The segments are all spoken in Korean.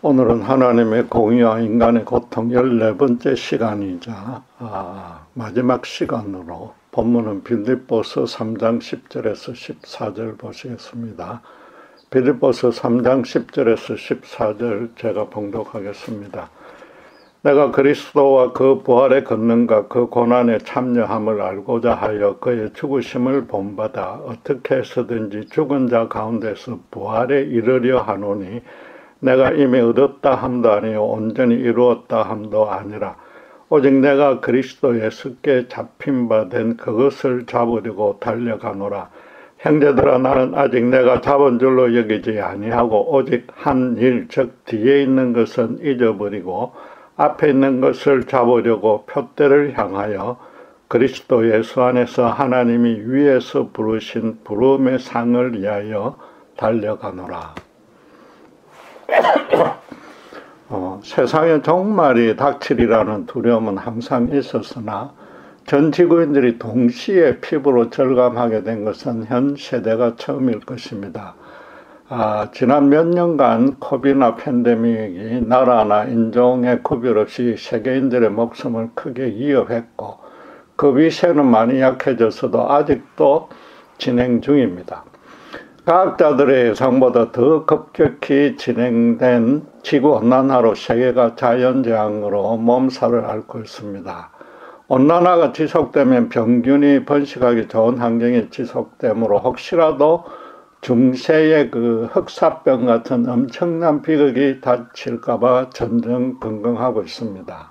오늘은 하나님의 공의와 인간의 고통 14번째 시간이자 마지막 시간으로 본문은 빌립보서 3장 10절에서 14절 보시겠습니다. 빌립보서 3장 10절에서 14절 제가 봉독하겠습니다. 내가 그리스도와 그 부활의 권능과 그 고난에 참여함을 알고자 하여 그의 죽으심을 본받아 어떻게 해서든지 죽은 자 가운데서 부활에 이르려 하노니 내가 이미 얻었다 함도 아니요 온전히 이루었다 함도 아니라 오직 내가 그리스도 예수께 잡힌 바 된 그것을 잡으려고 달려가노라. 형제들아, 나는 아직 내가 잡은 줄로 여기지 아니하고 오직 한 일, 즉 뒤에 있는 것은 잊어버리고 앞에 있는 것을 잡으려고 표대를 향하여 그리스도 예수 안에서 하나님이 위에서 부르신 부름의 상을 위하여 달려가노라. 세상에 종말이 닥치리라는 두려움은 항상 있었으나 전 지구인들이 동시에 피부로 절감하게 된 것은 현 세대가 처음일 것입니다. 지난 몇 년간 코비드나 팬데믹이 나라나 인종의 구별 없이 세계인들의 목숨을 크게 위협했고 그 위세는 많이 약해졌어도 아직도 진행 중입니다. 과학자들의 예상보다 더 급격히 진행된 지구온난화로 세계가 자연재앙으로 몸살을 앓고 있습니다. 온난화가 지속되면 병균이 번식하기 좋은 환경이 지속되므로 혹시라도 중세의 그 흑사병 같은 엄청난 비극이 닥칠까봐 전전긍긍하고 있습니다.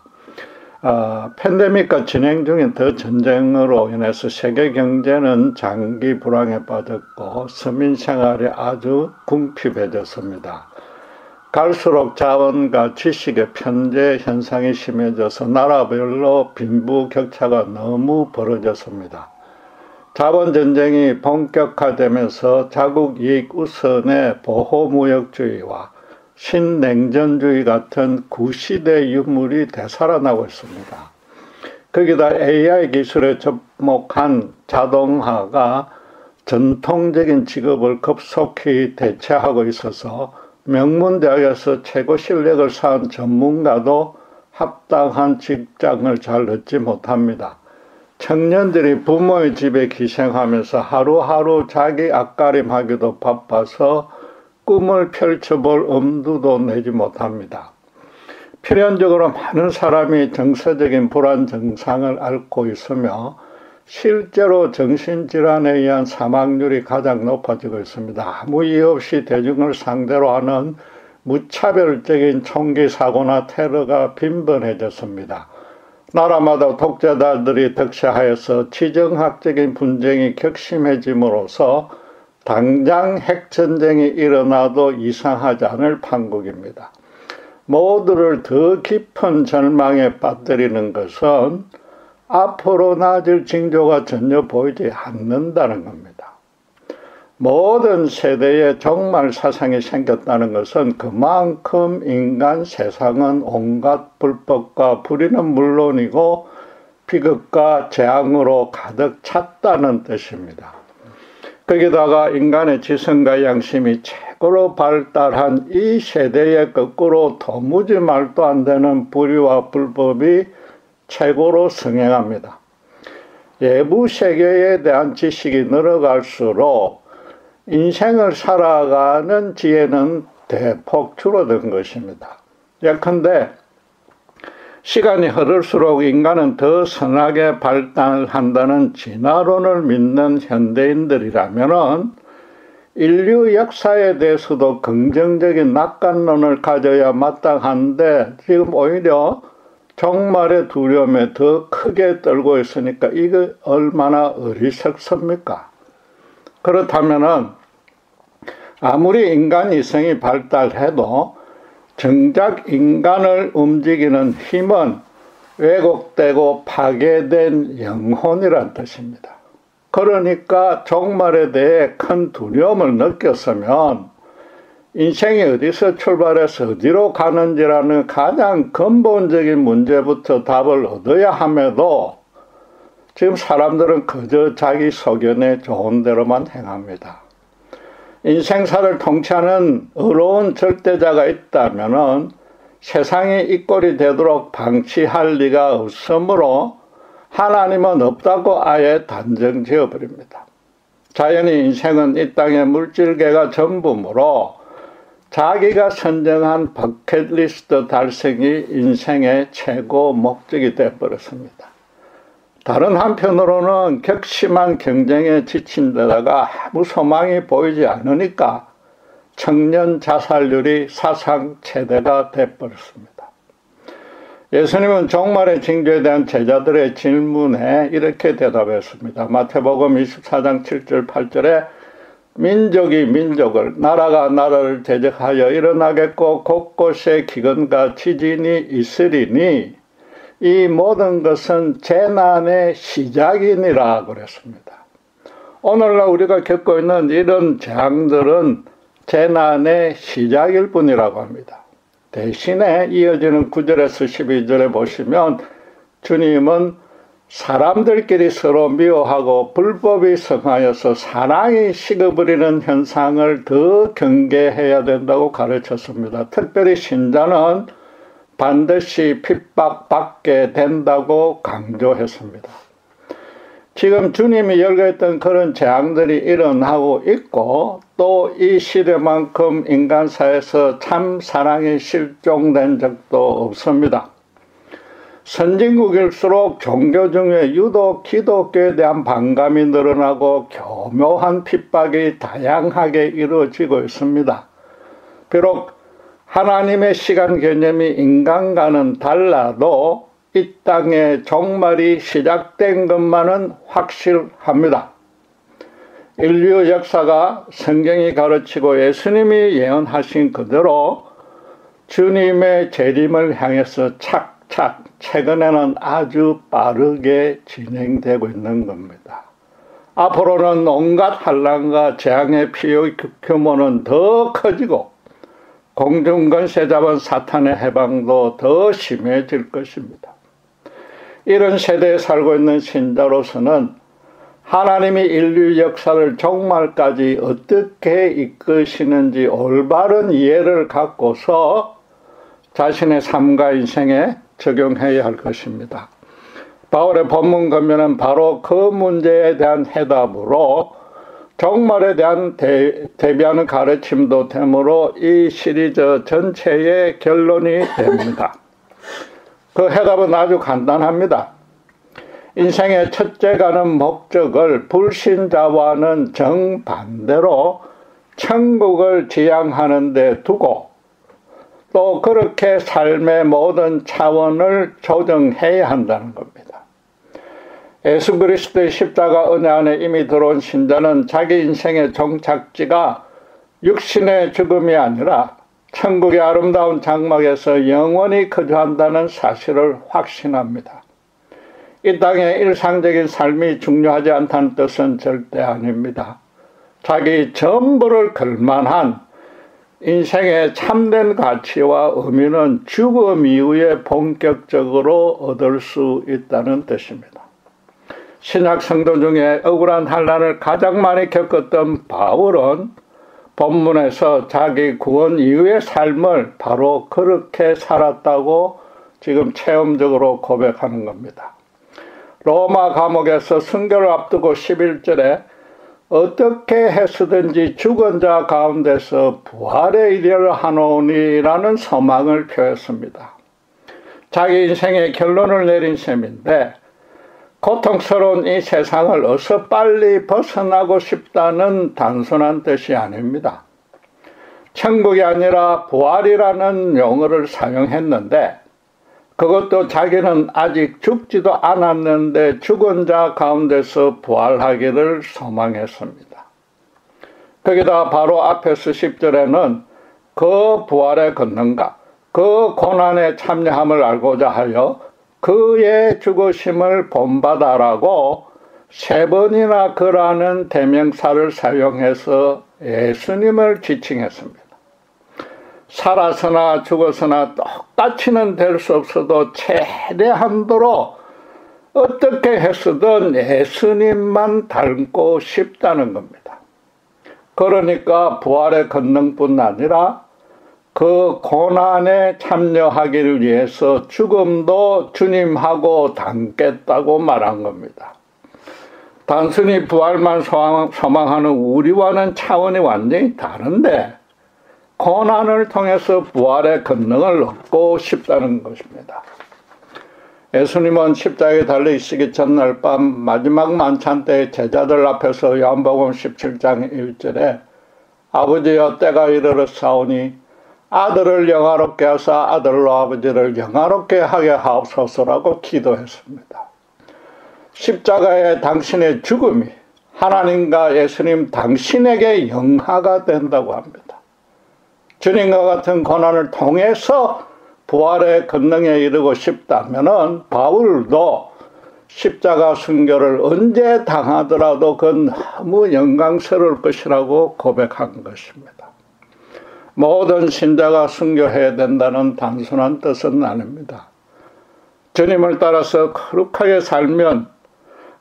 팬데믹과 진행 중인 더 전쟁으로 인해서 세계 경제는 장기 불황에 빠졌고 서민 생활이 아주 궁핍해졌습니다. 갈수록 자원과 지식의 편재 현상이 심해져서 나라별로 빈부격차가 너무 벌어졌습니다. 자본전쟁이 본격화되면서 자국 이익 우선의 보호무역주의와 신냉전주의 같은 구시대 유물이 되살아나고 있습니다. 거기다 AI 기술에 접목한 자동화가 전통적인 직업을 급속히 대체하고 있어서 명문대학에서 최고 실력을 쌓은 전문가도 합당한 직장을 잘 얻지 못합니다. 청년들이 부모의 집에 기생하면서 하루하루 자기 앞가림하기도 바빠서 꿈을 펼쳐볼 엄두도 내지 못합니다. 필연적으로 많은 사람이 정서적인 불안 증상을 앓고 있으며 실제로 정신질환에 의한 사망률이 가장 높아지고 있습니다. 아무 이유 없이 대중을 상대로 하는 무차별적인 총기 사고나 테러가 빈번해졌습니다. 나라마다 독재자들이 득세하여서 지정학적인 분쟁이 격심해짐으로써 당장 핵전쟁이 일어나도 이상하지 않을 판국입니다. 모두를 더 깊은 절망에 빠뜨리는 것은 앞으로 나아질 징조가 전혀 보이지 않는다는 겁니다. 모든 세대에 종말 사상이 생겼다는 것은 그만큼 인간 세상은 온갖 불법과 불의는 물론이고 비극과 재앙으로 가득 찼다는 뜻입니다. 거기다가 인간의 지성과 양심이 최고로 발달한 이 세대에 거꾸로 도무지 말도 안 되는 불의와 불법이 최고로 성행합니다. 외부 세계에 대한 지식이 늘어갈수록 인생을 살아가는 지혜는 대폭 줄어든 것입니다. 예컨대 시간이 흐를수록 인간은 더 선하게 발달한다는 진화론을 믿는 현대인들이라면 인류 역사에 대해서도 긍정적인 낙관론을 가져야 마땅한데 지금 오히려 종말의 두려움에 더 크게 떨고 있으니까 이거 얼마나 어리석습니까? 그렇다면은 아무리 인간 이성이 발달해도 정작 인간을 움직이는 힘은 왜곡되고 파괴된 영혼이란 뜻입니다. 그러니까 종말에 대해 큰 두려움을 느꼈으면 인생이 어디서 출발해서 어디로 가는지라는 가장 근본적인 문제부터 답을 얻어야 함에도 지금 사람들은 그저 자기 소견에 좋은 대로만 행합니다. 인생사를 통치하는 의로운 절대자가 있다면은 세상이 이 꼴이 되도록 방치할 리가 없으므로 하나님은 없다고 아예 단정 지어버립니다. 자연히 인생은 이 땅의 물질계가 전부므로 자기가 선정한 버킷리스트 달성이 인생의 최고 목적이 되어버렸습니다. 다른 한편으로는 격심한 경쟁에 지친 데다가 아무 소망이 보이지 않으니까 청년 자살률이 사상 최대가 되어버렸습니다. 예수님은 종말의 징조에 대한 제자들의 질문에 이렇게 대답했습니다. 마태복음 24장 7절 8절에 민족이 민족을, 나라가 나라를 대적하여 일어나겠고 곳곳에 기근과 지진이 있으리니 이 모든 것은 재난의 시작이니라 그랬습니다. 오늘날 우리가 겪고 있는 이런 재앙들은 재난의 시작일 뿐이라고 합니다. 대신에 이어지는 9절에서 12절에 보시면 주님은 사람들끼리 서로 미워하고 불법이 성하여서 사랑이 식어버리는 현상을 더 경계해야 된다고 가르쳤습니다. 특별히 신자는 반드시 핍박받게 된다고 강조했습니다. 지금 주님이 열거했던 그런 재앙들이 일어나고 있고 또 이 시대만큼 인간사에서 참 사랑이 실종된 적도 없습니다. 선진국일수록 종교 중에 유독 기독교에 대한 반감이 늘어나고 교묘한 핍박이 다양하게 이루어지고 있습니다. 비록 하나님의 시간 개념이 인간과는 달라도 이 땅의 종말이 시작된 것만은 확실합니다. 인류 역사가 성경이 가르치고 예수님이 예언하신 그대로 주님의 재림을 향해서 착착 최근에는 아주 빠르게 진행되고 있는 겁니다. 앞으로는 온갖 환난과 재앙의 피해 규모는 더 커지고 공중권세 잡은 사탄의 해방도 더 심해질 것입니다. 이런 세대에 살고 있는 신자로서는 하나님이 인류 역사를 종말까지 어떻게 이끄시는지 올바른 이해를 갖고서 자신의 삶과 인생에 적용해야 할 것입니다. 바울의 본문 권면은 바로 그 문제에 대한 해답으로 종말에 대한 대비하는 가르침도 되므로 이 시리즈 전체의 결론이 됩니다. 그 해답은 아주 간단합니다. 인생의 첫째 가는 목적을 불신자와는 정반대로 천국을 지향하는 데 두고 또 그렇게 삶의 모든 차원을 조정해야 한다는 겁니다. 예수 그리스도의 십자가 은혜 안에 이미 들어온 신자는 자기 인생의 종착지가 육신의 죽음이 아니라 천국의 아름다운 장막에서 영원히 거주한다는 사실을 확신합니다. 이 땅의 일상적인 삶이 중요하지 않다는 뜻은 절대 아닙니다. 자기 전부를 걸만한 인생의 참된 가치와 의미는 죽음 이후에 본격적으로 얻을 수 있다는 뜻입니다. 신약 성도 중에 억울한 환난을 가장 많이 겪었던 바울은 본문에서 자기 구원 이후의 삶을 바로 그렇게 살았다고 지금 체험적으로 고백하는 겁니다. 로마 감옥에서 순교를 앞두고 11절에 어떻게 해서든지 죽은 자 가운데서 부활의 일을 하노니라는 소망을 표했습니다. 자기 인생의 결론을 내린 셈인데 고통스러운 이 세상을 어서 빨리 벗어나고 싶다는 단순한 뜻이 아닙니다. 천국이 아니라 부활이라는 용어를 사용했는데 그것도 자기는 아직 죽지도 않았는데 죽은 자 가운데서 부활하기를 소망했습니다. 거기다 바로 앞에서 10절에는 그 부활의 권능과 그 고난에 참여함을 알고자 하여 그의 죽으심을 본받아라고 3번이나 그라는 대명사를 사용해서 예수님을 지칭했습니다. 살아서나 죽어서나 똑같이는 될 수 없어도 최대한도로 어떻게 해서든 예수님만 닮고 싶다는 겁니다. 그러니까 부활의 권능뿐 아니라 그 고난에 참여하기를 위해서 죽음도 주님하고 담겠다고 말한 겁니다. 단순히 부활만 소망하는 우리와는 차원이 완전히 다른데 고난을 통해서 부활의 권능을 얻고 싶다는 것입니다. 예수님은 십자가에 달리시기 전날 밤 마지막 만찬 때 제자들 앞에서 요한복음 17장 1절에 아버지여 때가 이르렀사오니 아들을 영화롭게 하사 아들로 아버지를 영화롭게 하게 하옵소서라고 기도했습니다. 십자가의 당신의 죽음이 하나님과 예수님 당신에게 영화가 된다고 합니다. 주님과 같은 고난을 통해서 부활의 권능에 이르고 싶다면은 바울도 십자가 순교를 언제 당하더라도 그건 너무 영광스러울 것이라고 고백한 것입니다. 모든 신자가 순교해야 된다는 단순한 뜻은 아닙니다. 주님을 따라서 거룩하게 살면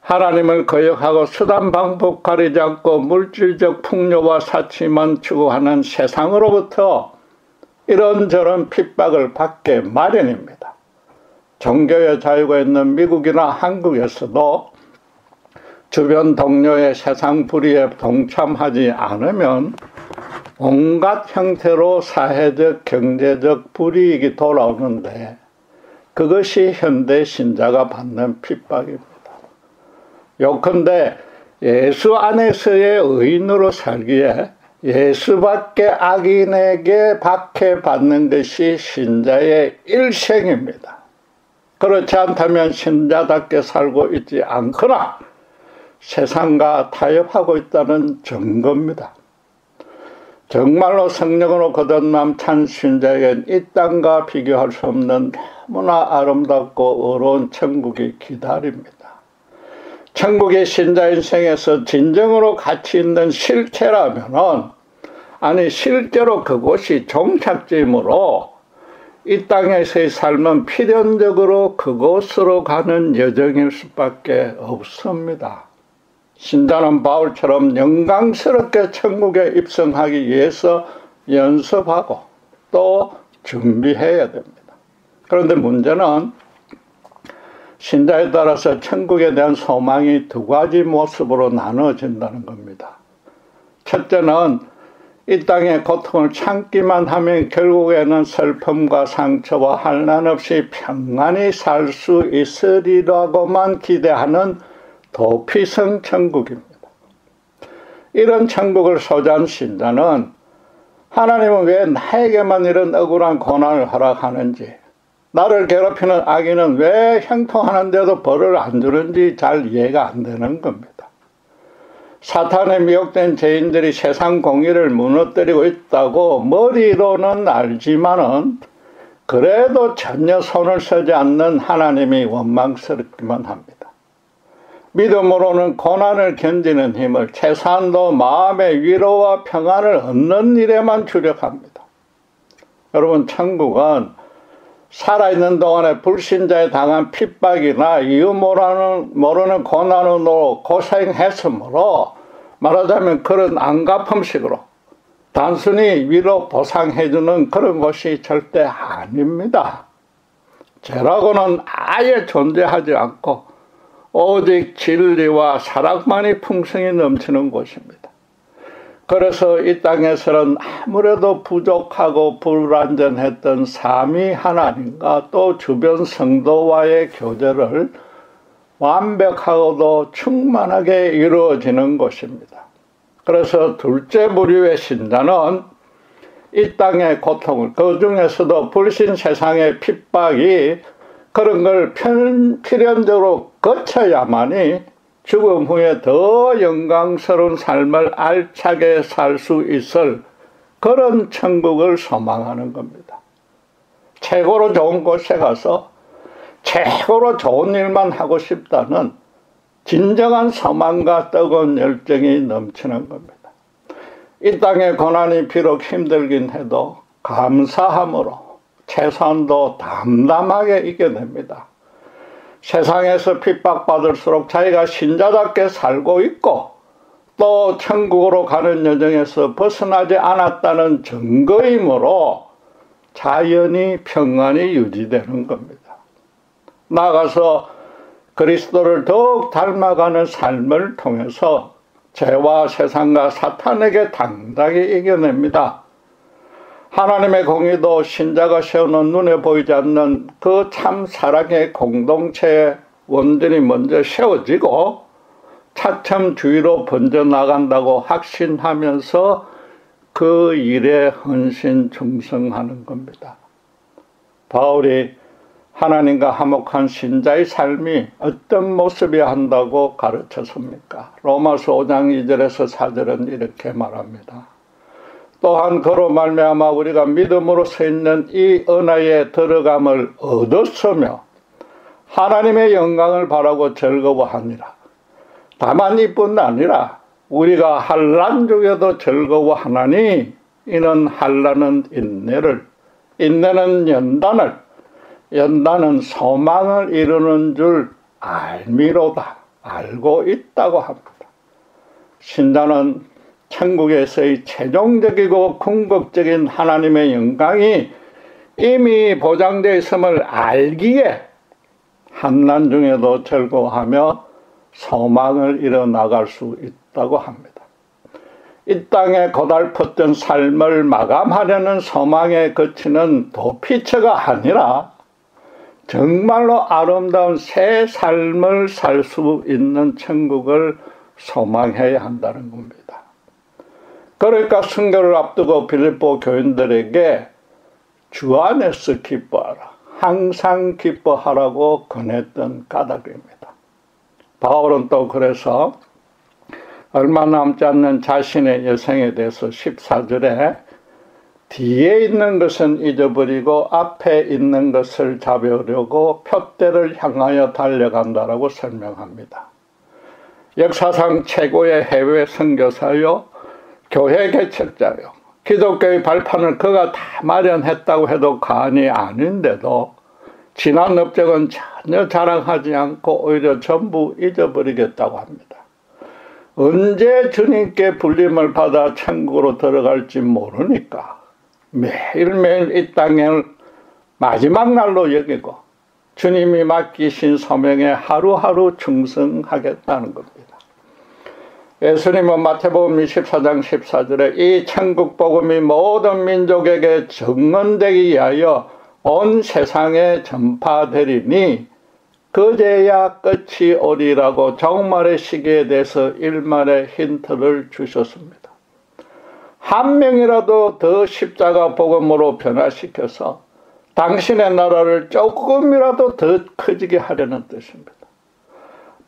하나님을 거역하고 수단 방법 가리지 않고 물질적 풍요와 사치만 추구하는 세상으로부터 이런저런 핍박을 받게 마련입니다. 종교의 자유가 있는 미국이나 한국에서도 주변 동료의 세상 불의에 동참하지 않으면 온갖 형태로 사회적, 경제적 불이익이 돌아오는데 그것이 현대 신자가 받는 핍박입니다. 요컨대 예수 안에서의 의인으로 살기에 예수밖에 악인에게 박해받는 것이 신자의 일생입니다. 그렇지 않다면 신자답게 살고 있지 않거나 세상과 타협하고 있다는 증거입니다. 정말로 성령으로 거듭난 참 신자에겐 이 땅과 비교할 수 없는 너무나 아름답고 어려운 천국이 기다립니다. 천국의 신자 인생에서 진정으로 가치 있는 실체라면은, 아니 실제로 그곳이 종착지이므로 이 땅에서의 삶은 필연적으로 그곳으로 가는 여정일 수밖에 없습니다. 신자는 바울처럼 영광스럽게 천국에 입성하기 위해서 연습하고 또 준비해야 됩니다. 그런데 문제는 신자에 따라서 천국에 대한 소망이 두 가지 모습으로 나눠진다는 겁니다. 첫째는 이 땅의 고통을 참기만 하면 결국에는 슬픔과 상처와 환난 없이 평안히 살 수 있으리라고만 기대하는 도피성 천국입니다. 이런 천국을 소유한 신자는 하나님은 왜 나에게만 이런 억울한 고난을 허락하는지, 나를 괴롭히는 악인은 왜 형통하는데도 벌을 안 주는지 잘 이해가 안 되는 겁니다. 사탄에 미혹된 죄인들이 세상 공의를 무너뜨리고 있다고 머리로는 알지만은 그래도 전혀 손을 쓰지 않는 하나님이 원망스럽기만 합니다. 믿음으로는 고난을 견디는 힘을, 최소한도 마음의 위로와 평안을 얻는 일에만 주력합니다. 여러분, 천국은 살아있는 동안에 불신자에 당한 핍박이나 이유 모르는 고난으로 고생했으므로 말하자면 그런 안갚음식으로 단순히 위로 보상해주는 그런 것이 절대 아닙니다. 죄라고는 아예 존재하지 않고 오직 진리와 사랑만이 풍성히 넘치는 곳입니다. 그래서 이 땅에서는 아무래도 부족하고 불완전했던 삼위 하나님과 또 주변 성도와의 교제를 완벽하고도 충만하게 이루어지는 곳입니다. 그래서 둘째 부류의 신자는 이 땅의 고통을, 그 중에서도 불신 세상의 핍박이 그런 걸 필연적으로 거쳐야만이 죽음 후에 더 영광스러운 삶을 알차게 살 수 있을 그런 천국을 소망하는 겁니다. 최고로 좋은 곳에 가서 최고로 좋은 일만 하고 싶다는 진정한 소망과 뜨거운 열정이 넘치는 겁니다. 이 땅의 고난이 비록 힘들긴 해도 감사함으로 최소한도 담담하게 이겨냅니다. 세상에서 핍박받을수록 자기가 신자답게 살고 있고 또 천국으로 가는 여정에서 벗어나지 않았다는 증거이므로 자연히 평안이 유지되는 겁니다. 나아가서 그리스도를 더욱 닮아가는 삶을 통해서 죄와 세상과 사탄에게 당당히 이겨냅니다. 하나님의 공의도 신자가 세우는 눈에 보이지 않는 그 참 사랑의 공동체의 원전이 먼저 세워지고 차츰 주위로 번져나간다고 확신하면서 그 일에 헌신 충성하는 겁니다. 바울이 하나님과 화목한 신자의 삶이 어떤 모습이어야 한다고 가르쳤습니까? 로마서 5장 2절에서 4절은 이렇게 말합니다. 또한 그로 말미암아 우리가 믿음으로 서 있는 이 은혜에 들어감을 얻었으며 하나님의 영광을 바라고 즐거워하니라. 다만 이뿐 아니라 우리가 환난 중에도 즐거워하나니 이는 환난은 인내를, 인내는 연단을, 연단은 소망을 이루는 줄 알미로다. 알고 있다고 합니다. 신자는 천국에서의 최종적이고 궁극적인 하나님의 영광이 이미 보장되어 있음을 알기에 환난 중에도 즐거워하며 소망을 이뤄나갈 수 있다고 합니다. 이 땅에 고달팠던 삶을 마감하려는 소망에 그치는 도피처가 아니라 정말로 아름다운 새 삶을 살 수 있는 천국을 소망해야 한다는 겁니다. 그러니까 순교를 앞두고 빌립보 교인들에게 주 안에서 기뻐하라, 항상 기뻐하라고 권했던 까닭입니다. 바울은 또 그래서 얼마 남지 않는 자신의 여생에 대해서 14절에 뒤에 있는 것은 잊어버리고 앞에 있는 것을 잡으려고 표대를 향하여 달려간다라고 설명합니다. 역사상 최고의 해외 선교사요, 교회 개척자요, 기독교의 발판을 그가 다 마련했다고 해도 과언이 아닌데도 지난 업적은 전혀 자랑하지 않고 오히려 전부 잊어버리겠다고 합니다. 언제 주님께 불림을 받아 천국으로 들어갈지 모르니까 매일매일 이 땅을 마지막 날로 여기고 주님이 맡기신 소명에 하루하루 충성하겠다는 겁니다. 예수님은 마태복음 24장 14절에 이 천국 복음이 모든 민족에게 증언되기 위하여 온 세상에 전파되리니 그제야 끝이 오리라고 종말의 시기에 대해서 일말의 힌트를 주셨습니다. 한 명이라도 더 십자가 복음으로 변화시켜서 당신의 나라를 조금이라도 더 커지게 하려는 뜻입니다.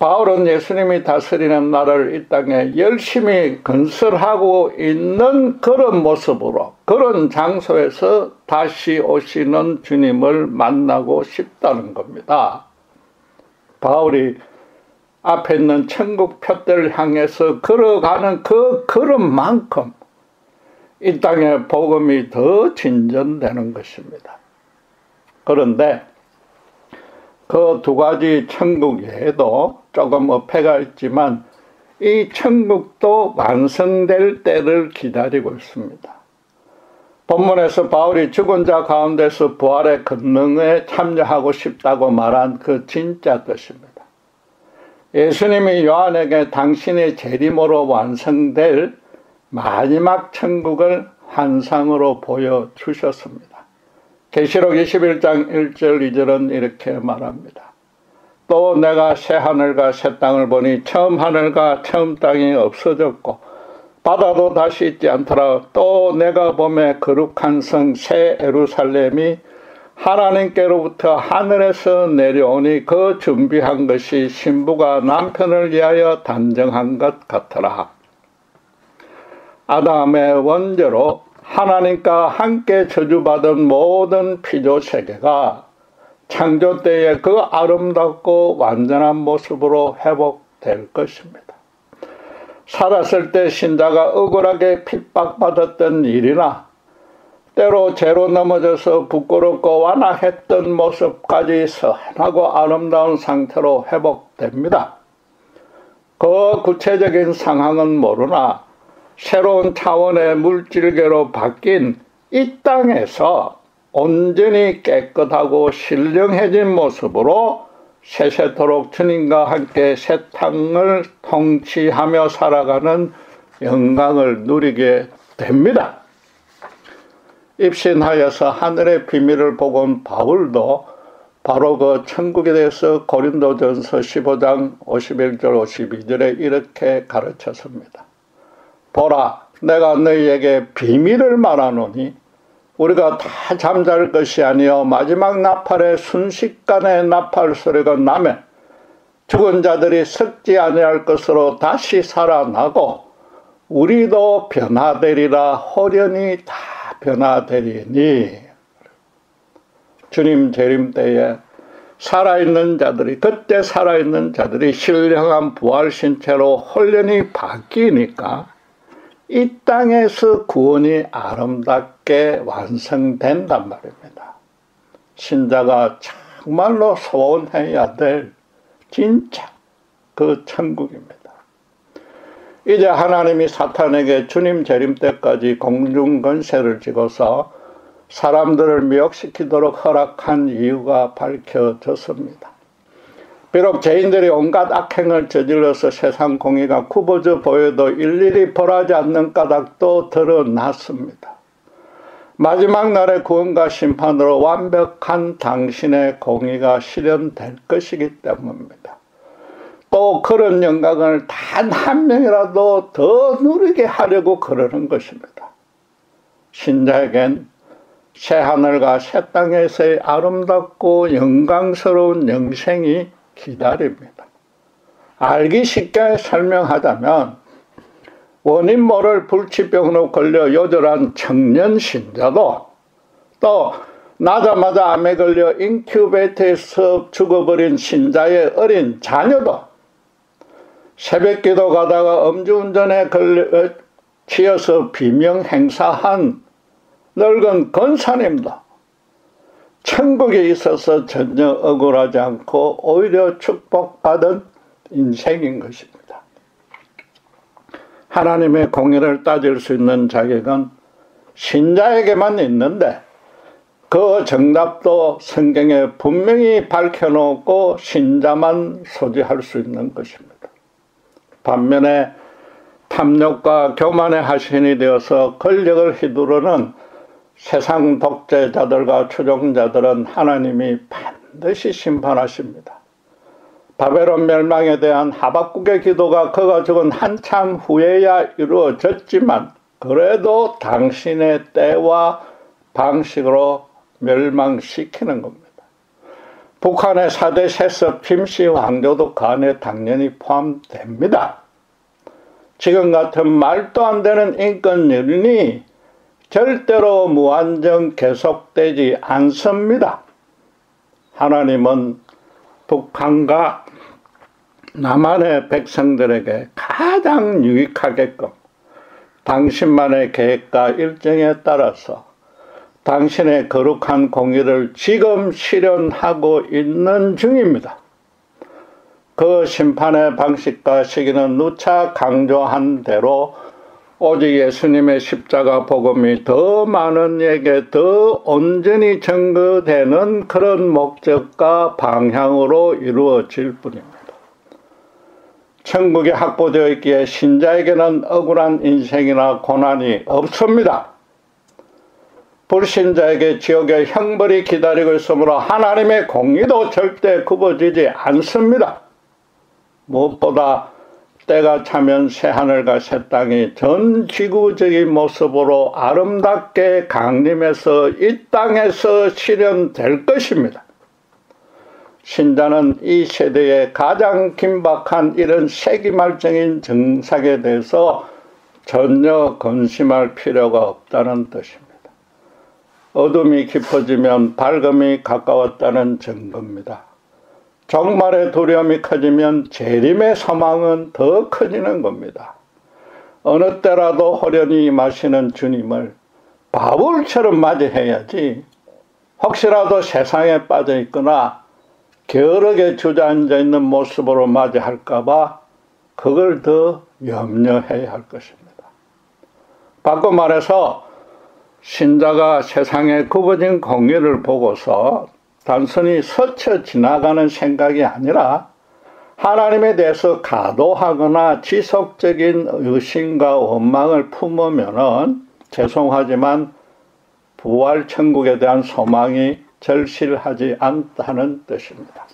바울은 예수님이 다스리는 나라를 이 땅에 열심히 건설하고 있는 그런 모습으로 그런 장소에서 다시 오시는 주님을 만나고 싶다는 겁니다. 바울이 앞에 있는 천국 표대를 향해서 걸어가는 그 걸음만큼 이 땅의 복음이 더 진전되는 것입니다. 그런데 그 두 가지 천국 외에도 조금 어폐가 있지만 이 천국도 완성될 때를 기다리고 있습니다. 본문에서 바울이 죽은 자 가운데서 부활의 권능에 참여하고 싶다고 말한 그 진짜 뜻입니다. 예수님이 요한에게 당신의 재림으로 완성될 마지막 천국을 환상으로 보여주셨습니다. 계시록 21장 1절 2절은 이렇게 말합니다. 또 내가 새 하늘과 새 땅을 보니 처음 하늘과 처음 땅이 없어졌고 바다도 다시 있지 않더라. 또 내가 보매 거룩한 성 새 예루살렘이 하나님께로부터 하늘에서 내려오니 그 준비한 것이 신부가 남편을 위하여 단정한 것 같더라. 아담의 원죄로 하나님과 함께 저주받은 모든 피조세계가 창조 때에 그 아름답고 완전한 모습으로 회복될 것입니다. 살았을 때 신자가 억울하게 핍박받았던 일이나 때로 죄로 넘어져서 부끄럽고 완악했던 모습까지 선하고 아름다운 상태로 회복됩니다. 그 구체적인 상황은 모르나 새로운 차원의 물질계로 바뀐 이 땅에서 온전히 깨끗하고 신령해진 모습으로 세세토록 주님과 함께 새 땅을 통치하며 살아가는 영광을 누리게 됩니다. 입신하여서 하늘의 비밀을 보고 온 바울도 바로 그 천국에 대해서 고린도전서 15장 51절 52절에 이렇게 가르쳤습니다. 보라, 내가 너희에게 비밀을 말하노니 우리가 다 잠잘 것이 아니요 마지막 나팔의 순식간에 나팔 소리가 나면 죽은 자들이 썩지 아니할 것으로 다시 살아나고 우리도 변화되리라. 호련히 다 변화되리니. 주님 재림 때에 살아있는 자들이, 그때 살아있는 자들이 신령한 부활 신체로 혼련히 바뀌니까 이 땅에서 구원이 아름답게 완성된단 말입니다. 신자가 정말로 소원해야 될 진짜 그 천국입니다. 이제 하나님이 사탄에게 주님 재림 때까지 공중 권세를 쥐고서 사람들을 미혹시키도록 허락한 이유가 밝혀졌습니다. 비록 죄인들이 온갖 악행을 저질러서 세상 공의가 굽어져 보여도 일일이 벌하지 않는 까닭도 드러났습니다. 마지막 날의 구원과 심판으로 완벽한 당신의 공의가 실현될 것이기 때문입니다. 또 그런 영광을 단 한 명이라도 더 누리게 하려고 그러는 것입니다. 신자에겐 새하늘과 새 땅에서의 아름답고 영광스러운 영생이 기다립니다. 알기 쉽게 설명하자면 원인 모를 불치병으로 걸려 요절한 청년 신자도 또 나자마자 암에 걸려 인큐베이터에서 죽어버린 신자의 어린 자녀도 새벽기도 가다가 음주운전에 걸려 치여서 비명 행사한 늙은 권사님도 천국에 있어서 전혀 억울하지 않고 오히려 축복받은 인생인 것입니다. 하나님의 공의를 따질 수 있는 자격은 신자에게만 있는데 그 정답도 성경에 분명히 밝혀놓고 신자만 소지할 수 있는 것입니다. 반면에 탐욕과 교만의 하신이 되어서 권력을 휘두르는 세상 독재자들과 추종자들은 하나님이 반드시 심판하십니다. 바벨론 멸망에 대한 하박국의 기도가 그가 죽은 한참 후에야 이루어졌지만 그래도 당신의 때와 방식으로 멸망시키는 겁니다. 북한의 4대 세습 김씨 왕조도 그 안에 당연히 포함됩니다. 지금 같은 말도 안 되는 인권유린이 절대로 무한정 계속되지 않습니다. 하나님은 북한과 남한의 백성들에게 가장 유익하게끔 당신만의 계획과 일정에 따라서 당신의 거룩한 공의를 지금 실현하고 있는 중입니다. 그 심판의 방식과 시기는 누차 강조한 대로 오직 예수님의 십자가 복음이 더 많은 이에게 더 온전히 전거되는 그런 목적과 방향으로 이루어질 뿐입니다. 천국이 확보되어 있기에 신자에게는 억울한 인생이나 고난이 없습니다. 불신자에게 지옥의 형벌이 기다리고 있으므로 하나님의 공의도 절대 굽어지지 않습니다. 무엇보다 때가 차면 새하늘과 새 땅이 전 지구적인 모습으로 아름답게 강림해서 이 땅에서 실현될 것입니다. 신자는 이 세대의 가장 긴박한 이런 세기말적인 정상에 대해서 전혀 근심할 필요가 없다는 뜻입니다. 어둠이 깊어지면 밝음이 가까웠다는 증거입니다. 종말의 두려움이 커지면 재림의 소망은 더 커지는 겁니다. 어느 때라도 호련히 임하시는 주님을 바울처럼 맞이해야지 혹시라도 세상에 빠져 있거나 게으르게 주저앉아 있는 모습으로 맞이할까 봐 그걸 더 염려해야 할 것입니다. 바꿔 말해서 신자가 세상에 굽어진 공의를 보고서 단순히 스쳐 지나가는 생각이 아니라 하나님에 대해서 가도하거나 지속적인 의심과 원망을 품으면은 죄송하지만 부활 천국에 대한 소망이 절실하지 않다는 뜻입니다.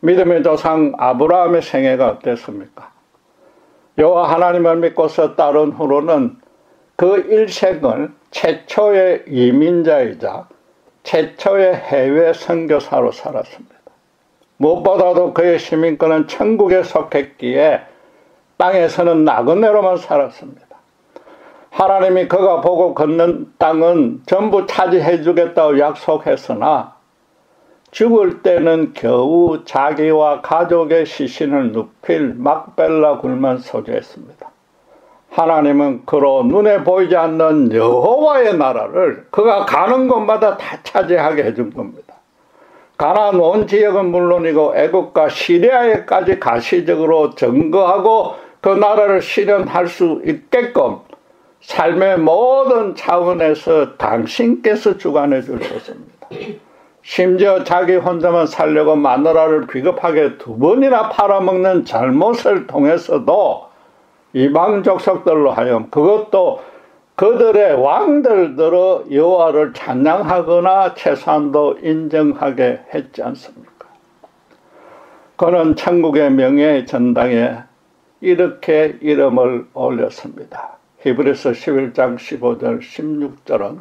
믿음의 조상 아브라함의 생애가 어땠습니까? 여호와 하나님을 믿고서 따른 후로는 그 일생을 최초의 이민자이자 최초의 해외 선교사로 살았습니다. 무엇보다도 그의 시민권은 천국에 속했기에 땅에서는 나그네로만 살았습니다. 하나님이 그가 보고 걷는 땅은 전부 차지해 주겠다고 약속했으나 죽을 때는 겨우 자기와 가족의 시신을 눕힐 막벨라 굴만 소지했습니다. 하나님은 그로 눈에 보이지 않는 여호와의 나라를 그가 가는 곳마다 다 차지하게 해준 겁니다. 가나안 온 지역은 물론이고 애국과 시리아에까지 가시적으로 증거하고 그 나라를 실현할 수 있게끔 삶의 모든 차원에서 당신께서 주관해 주셨습니다. 심지어 자기 혼자만 살려고 마누라를 비겁하게 2번이나 팔아먹는 잘못을 통해서도 이방 족속들로 하여금 그것도 그들의 왕들들어 여호와를 찬양하거나 최소한도 인정하게 했지 않습니까? 그는 천국의 명예의 전당에 이렇게 이름을 올렸습니다. 히브리서 11장 15절 16절은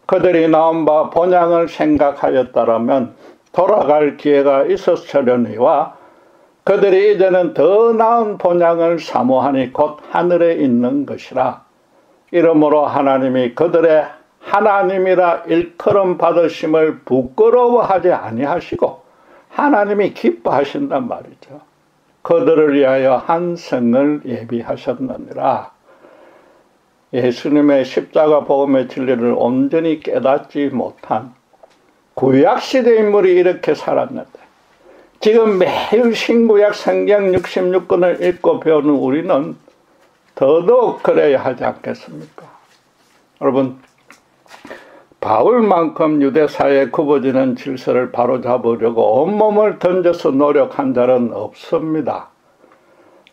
그들이 나온 바 본향을 생각하였다라면 돌아갈 기회가 있었으려니와 그들이 이제는 더 나은 본향을 사모하니 곧 하늘에 있는 것이라. 이러므로 하나님이 그들의 하나님이라 일컬음 받으심을 부끄러워하지 아니하시고 하나님이 기뻐하신단 말이죠. 그들을 위하여 한 성을 예비하셨느니라. 예수님의 십자가 복음의 진리를 온전히 깨닫지 못한 구약시대 인물이 이렇게 살았는데 지금 매일 신구약 성경 66권을 읽고 배우는 우리는 더더욱 그래야 하지 않겠습니까? 여러분, 바울만큼 유대사회에 굽어지는 질서를 바로잡으려고 온몸을 던져서 노력한 자는 없습니다.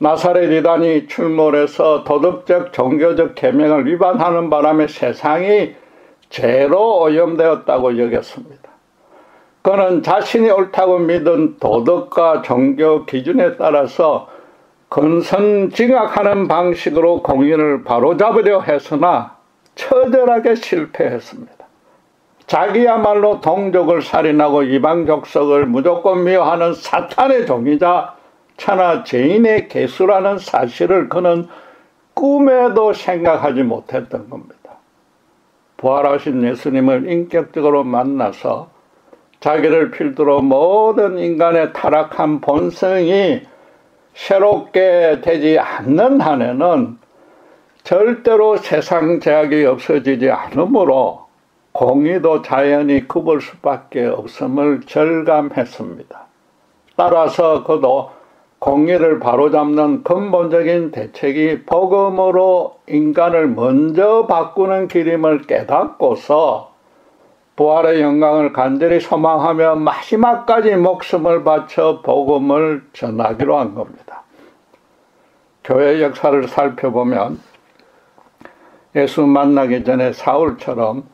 나사렛 이단이 출몰해서 도덕적 종교적 계명을 위반하는 바람에 세상이 죄로 오염되었다고 여겼습니다. 그는 자신이 옳다고 믿은 도덕과 종교 기준에 따라서 근선징악하는 방식으로 공의를 바로잡으려 했으나 처절하게 실패했습니다. 자기야말로 동족을 살인하고 이방 족속을 무조건 미워하는 사탄의 종이자 천하 죄인의 개수라는 사실을 그는 꿈에도 생각하지 못했던 겁니다. 부활하신 예수님을 인격적으로 만나서 자기를 필두로 모든 인간의 타락한 본성이 새롭게 되지 않는 한에는 절대로 세상 제약이 없어지지 않으므로 공의도 자연히 굽을 수밖에 없음을 절감했습니다. 따라서 그도 공의를 바로잡는 근본적인 대책이 복음으로 인간을 먼저 바꾸는 길임을 깨닫고서 부활의 영광을 간절히 소망하며 마지막까지 목숨을 바쳐 복음을 전하기로 한 겁니다. 교회 역사를 살펴보면 예수 만나기 전에 사울처럼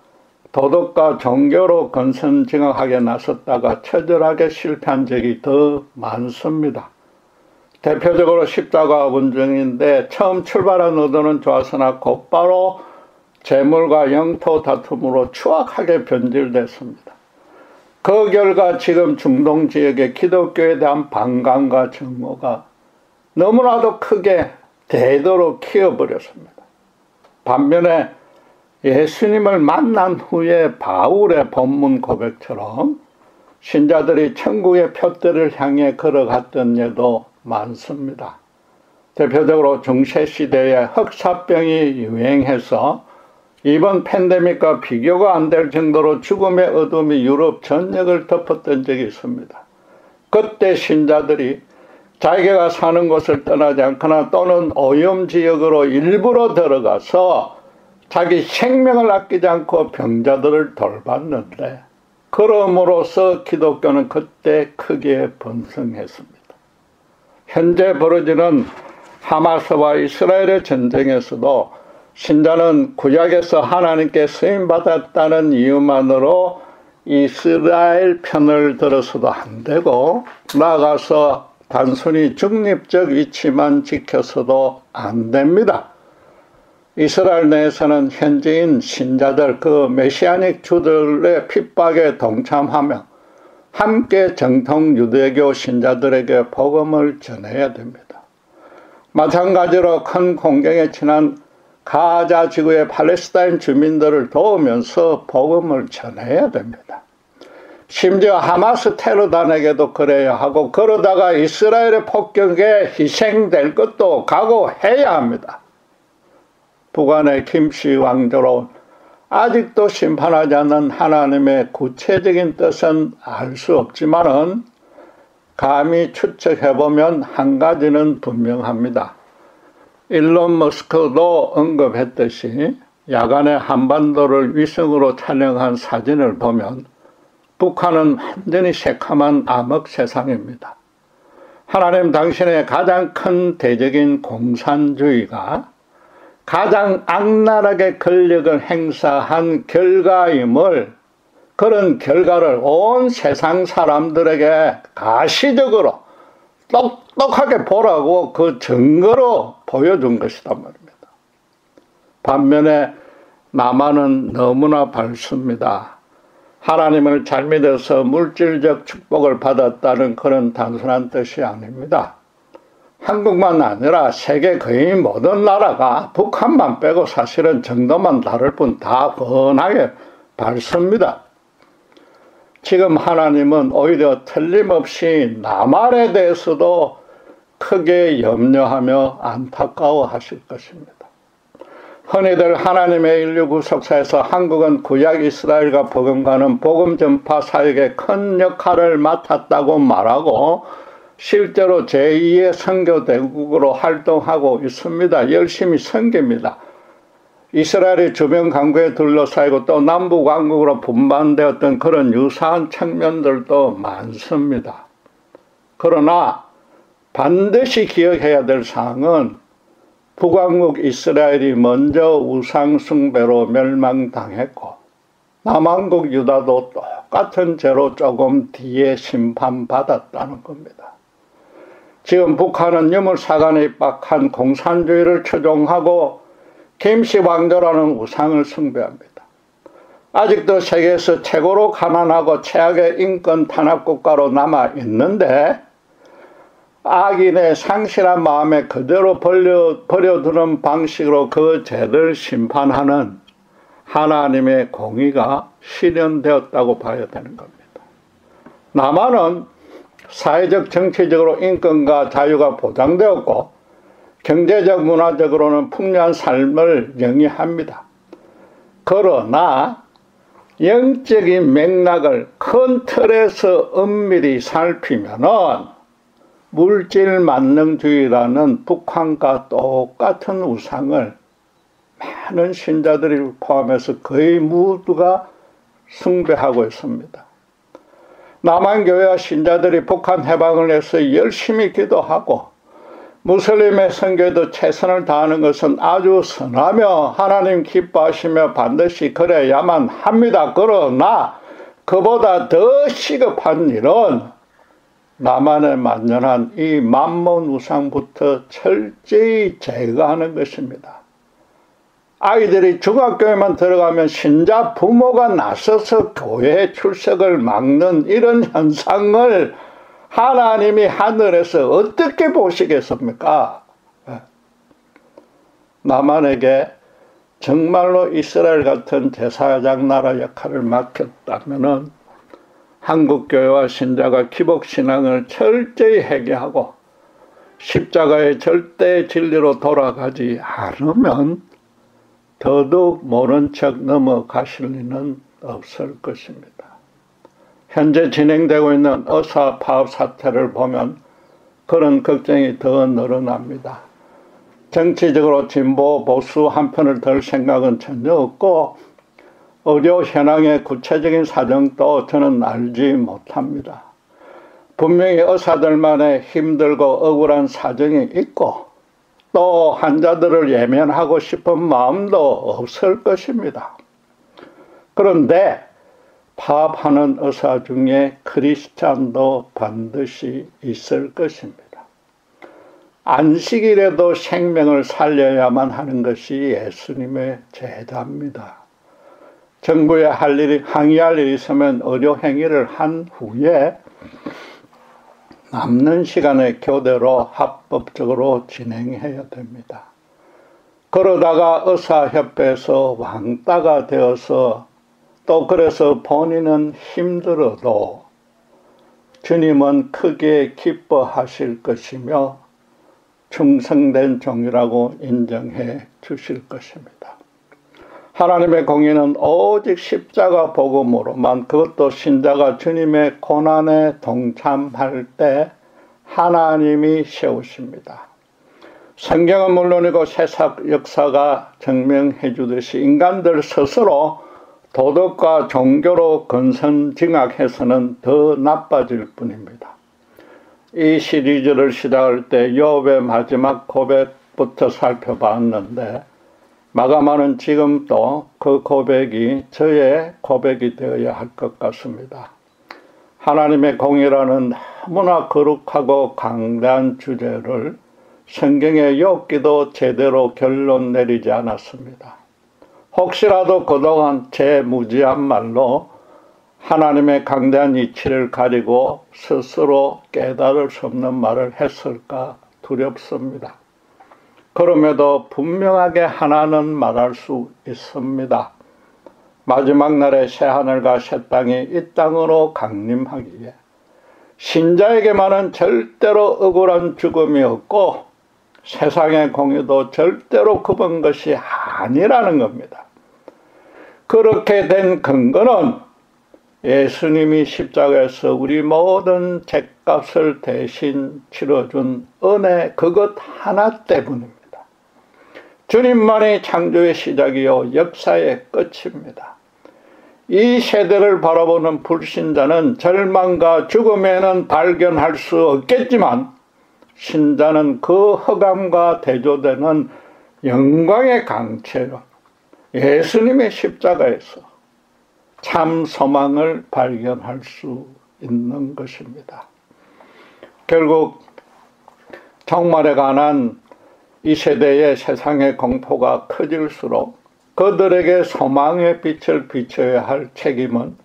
도덕과 종교로 근선징악하게 나섰다가 처절하게 실패한 적이 더 많습니다. 대표적으로 십자가 운정인데 처음 출발한 의도는 좋았으나 곧바로 재물과 영토 다툼으로 추악하게 변질됐습니다. 그 결과 지금 중동 지역의 기독교에 대한 반감과 증오가 너무나도 크게 대도로 키워버렸습니다. 반면에 예수님을 만난 후에 바울의 본문 고백처럼 신자들이 천국의 표대를 향해 걸어갔던 예도 많습니다. 대표적으로 중세시대에 흑사병이 유행해서 이번 팬데믹과 비교가 안 될 정도로 죽음의 어둠이 유럽 전역을 덮었던 적이 있습니다. 그때 신자들이 자기가 사는 곳을 떠나지 않거나 또는 오염지역으로 일부러 들어가서 자기 생명을 아끼지 않고 병자들을 돌봤는데, 그럼으로써 기독교는 그때 크게 번성했습니다. 현재 벌어지는 하마스와 이스라엘의 전쟁에서도 신자는 구약에서 하나님께 쓰임받았다는 이유만으로 이스라엘 편을 들어서도 안 되고, 나아가서 단순히 중립적 위치만 지켜서도 안 됩니다. 이스라엘 내에서는 현지인 신자들, 그 메시아닉 주들의 핍박에 동참하며 함께 정통 유대교 신자들에게 복음을 전해야 됩니다. 마찬가지로 큰 공경에 처한 가자 지구의 팔레스타인 주민들을 도우면서 복음을 전해야 됩니다. 심지어 하마스 테러단에게도 그래야 하고, 그러다가 이스라엘의 폭격에 희생될 것도 각오해야 합니다. 북한의 김씨 왕조로 아직도 심판하지 않는 하나님의 구체적인 뜻은 알 수 없지만은 감히 추측해보면 한 가지는 분명합니다. 일론 머스크도 언급했듯이 야간에 한반도를 위성으로 촬영한 사진을 보면 북한은 완전히 새카만 암흑 세상입니다. 하나님 당신의 가장 큰 대적인 공산주의가 가장 악랄하게 권력을 행사한 결과임을, 그런 결과를 온 세상 사람들에게 가시적으로 똑똑하게 보라고 그 증거로 보여준 것이단 말입니다. 반면에 남한은 너무나 밝습니다. 하나님을 잘 믿어서 물질적 축복을 받았다는 그런 단순한 뜻이 아닙니다. 한국만 아니라 세계 거의 모든 나라가 북한만 빼고 사실은 정도만 다를 뿐 다 훤하게 밝습니다. 지금 하나님은 오히려 틀림없이 남한에 대해서도 크게 염려하며 안타까워 하실 것입니다. 흔히들 하나님의 인류 구속사에서 한국은 구약 이스라엘과 복음과는 복음 전파 사역에 큰 역할을 맡았다고 말하고, 실제로 제2의 선교대국으로 활동하고 있습니다. 열심히 선교입니다. 이스라엘이 주변 강국에 둘러싸이고 또 남북 왕국으로 분반되었던 그런 유사한 측면들도 많습니다. 그러나 반드시 기억해야 될 사항은 북왕국 이스라엘이 먼저 우상숭배로 멸망당했고, 남왕국 유다도 똑같은 죄로 조금 뒤에 심판받았다는 겁니다. 지금 북한은 유물사관에 입박한 공산주의를 추종하고 김씨 왕조라는 우상을 숭배합니다. 아직도 세계에서 최고로 가난하고 최악의 인권 탄압 국가로 남아 있는데, 악인의 상실한 마음에 그대로 버려두는 방식으로 그 죄를 심판하는 하나님의 공의가 실현되었다고 봐야 되는 겁니다. 남한은 사회적 정치적으로 인권과 자유가 보장되었고 경제적 문화적으로는 풍요한 삶을 영위합니다. 그러나 영적인 맥락을 큰 틀에서 엄밀히 살피면은 물질 만능주의라는 북한과 똑같은 우상을 많은 신자들이 포함해서 거의 모두가 숭배하고 있습니다. 남한교회와 신자들이 북한 해방을 위해서 열심히 기도하고 무슬림의 선교에도 최선을 다하는 것은 아주 선하며 하나님 기뻐하시며 반드시 그래야만 합니다. 그러나 그보다 더 시급한 일은 남한에 만연한 이 만몬 우상부터 철저히 제거하는 것입니다. 아이들이 중학교에만 들어가면 신자 부모가 나서서 교회 출석을 막는 이런 현상을 하나님이 하늘에서 어떻게 보시겠습니까? 남한에게 정말로 이스라엘 같은 제사장 나라 역할을 맡겼다면은 한국교회와 신자가 기복신앙을 철저히 회개하고 십자가의 절대 진리로 돌아가지 않으면 더더욱 모른 척 넘어가실 리는 없을 것입니다. 현재 진행되고 있는 의사 파업 사태를 보면 그런 걱정이 더 늘어납니다. 정치적으로 진보 보수 한편을 들 생각은 전혀 없고 의료 현황의 구체적인 사정도 저는 알지 못합니다. 분명히 의사들만의 힘들고 억울한 사정이 있고 또 환자들을 예면하고 싶은 마음도 없을 것입니다. 그런데 파업하는 의사 중에 크리스찬도 반드시 있을 것입니다. 안식일에도 생명을 살려야만 하는 것이 예수님의 제자입니다. 정부에 항의할 일이 있으면 의료 행위를 한 후에 남는 시간에 교대로 합법적으로 진행해야 됩니다. 그러다가 의사협회에서 왕따가 되어서 또 그래서 본인은 힘들어도 주님은 크게 기뻐하실 것이며 충성된 종이라고 인정해 주실 것입니다. 하나님의 공의는 오직 십자가 복음으로만, 그것도 신자가 주님의 고난에 동참할 때 하나님이 세우십니다. 성경은 물론이고 세상 역사가 증명해 주듯이 인간들 스스로 도덕과 종교로 근선징악해서는 더 나빠질 뿐입니다. 이 시리즈를 시작할 때 욥의 마지막 고백부터 살펴봤는데 마감하는 지금도 그 고백이 저의 고백이 되어야 할 것 같습니다. 하나님의 공의라는 너무나 거룩하고 강대한 주제를 성경의 욥기도 제대로 결론 내리지 않았습니다. 혹시라도 그동안 제 무지한 말로 하나님의 강대한 이치를 가리고 스스로 깨달을 수 없는 말을 했을까 두렵습니다. 그럼에도 분명하게 하나는 말할 수 있습니다. 마지막 날에 새하늘과 새 땅이 이 땅으로 강림하기에 신자에게만은 절대로 억울한 죽음이 없고 세상의 공의도 절대로 굽은 것이 아니라는 겁니다. 그렇게 된 근거는 예수님이 십자가에서 우리 모든 죄값을 대신 치러준 은혜 그것 하나 때문입니다. 주님만이 창조의 시작이요 역사의 끝입니다. 이 세대를 바라보는 불신자는 절망과 죽음에는 발견할 수 없겠지만 신자는 그 흑암과 대조되는 영광의 강체로 예수님의 십자가에서 참 소망을 발견할 수 있는 것입니다. 결국 종말에 관한 이 세대의 세상의 공포가 커질수록 그들에게 소망의 빛을 비춰야 할 책임은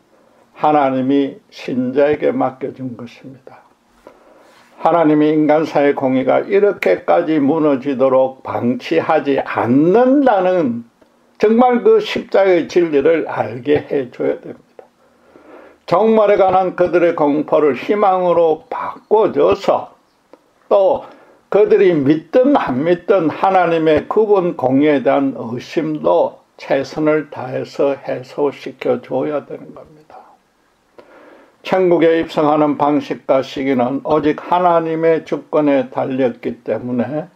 하나님이 신자에게 맡겨준 것입니다. 하나님이 인간사의 공의가 이렇게까지 무너지도록 방치하지 않는다는 정말 그 십자가의 진리를 알게 해줘야 됩니다. 종말에 관한 그들의 공포를 희망으로 바꿔줘서 또 그들이 믿든 안 믿든 하나님의 구분 공의에 대한 의심도 최선을 다해서 해소시켜 줘야 되는 겁니다. 천국에 입성하는 방식과 시기는 오직 하나님의 주권에 달렸기 때문에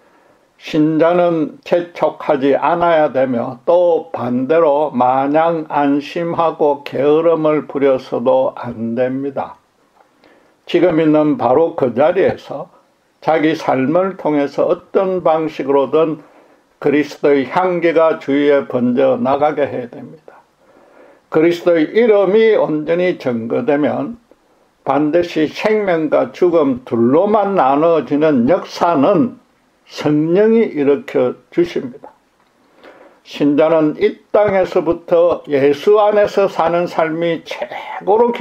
신자는 재촉하지 않아야 되며 또 반대로 마냥 안심하고 게으름을 부려서도 안 됩니다. 지금 있는 바로 그 자리에서 자기 삶을 통해서 어떤 방식으로든 그리스도의 향기가 주위에 번져 나가게 해야 됩니다. 그리스도의 이름이 온전히 증거되면 반드시 생명과 죽음 둘로만 나눠지는 역사는 성령이 일으켜 주십니다. 신자는 이 땅에서부터 예수 안에서 사는 삶이 최고로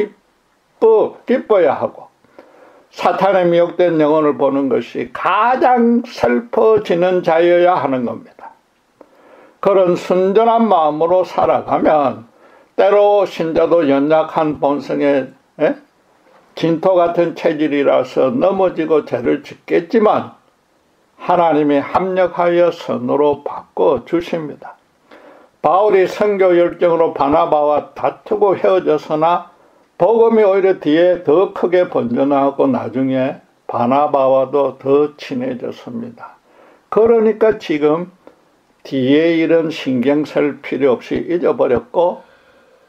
기뻐야 하고 사탄에 미혹된 영혼을 보는 것이 가장 슬퍼지는 자여야 하는 겁니다. 그런 순전한 마음으로 살아가면 때로 신자도 연약한 본성의 진토 같은 체질이라서 넘어지고 죄를 짓겠지만 하나님이 합력하여 선으로 바꿔주십니다. 바울이 선교 열정으로 바나바와 다투고 헤어져서나 복음이 오히려 뒤에 더 크게 번져나가고 나중에 바나바와도 더 친해졌습니다. 그러니까 지금 뒤에 일은 신경 쓸 필요 없이 잊어버렸고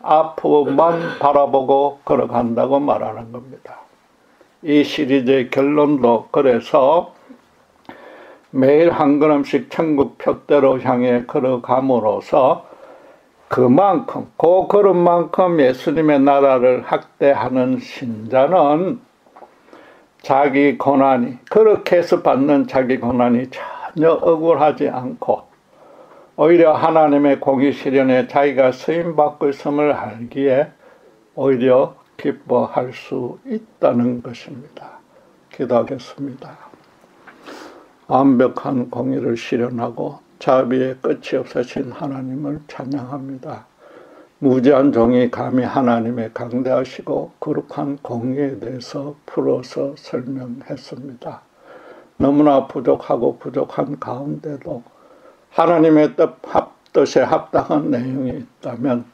앞으로만 바라보고 걸어간다고 말하는 겁니다. 이 시리즈의 결론도 그래서 매일 한 걸음씩 천국 표대로 향해 걸어감으로써 그만큼, 그 걸음만큼 예수님의 나라를 확대하는 신자는 자기 고난이, 그렇게 해서 받는 자기 고난이 전혀 억울하지 않고 오히려 하나님의 공의 실현에 자기가 쓰임받고 있음을 알기에 오히려 기뻐할 수 있다는 것입니다. 기도하겠습니다. 완벽한 공의를 실현하고 자비의 끝이 없으신 하나님을 찬양합니다. 무지한 종이 감히 하나님의 강대하시고 거룩한 공의에 대해서 풀어서 설명했습니다. 너무나 부족하고 부족한 가운데도 하나님의 뜻에 합당한 내용이 있다면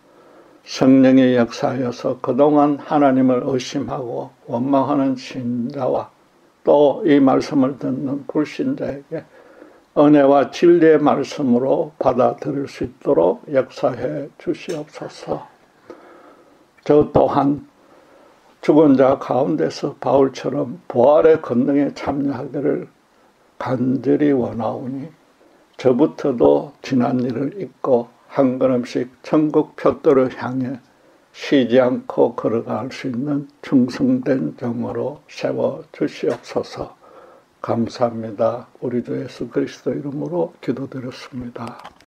성령의 역사여서 그동안 하나님을 의심하고 원망하는 신자와 또 이 말씀을 듣는 불신자에게 은혜와 진리의 말씀으로 받아들일 수 있도록 역사해 주시옵소서. 저 또한 죽은 자 가운데서 바울처럼 부활의 권능에 참여하기를 간절히 원하오니 저부터도 지난 일을 잊고 한 걸음씩 천국 표대로 향해 쉬지 않고 걸어갈 수 있는 충성된 종으로 세워 주시옵소서. 감사합니다. 우리 주 예수 그리스도 이름으로 기도드렸습니다.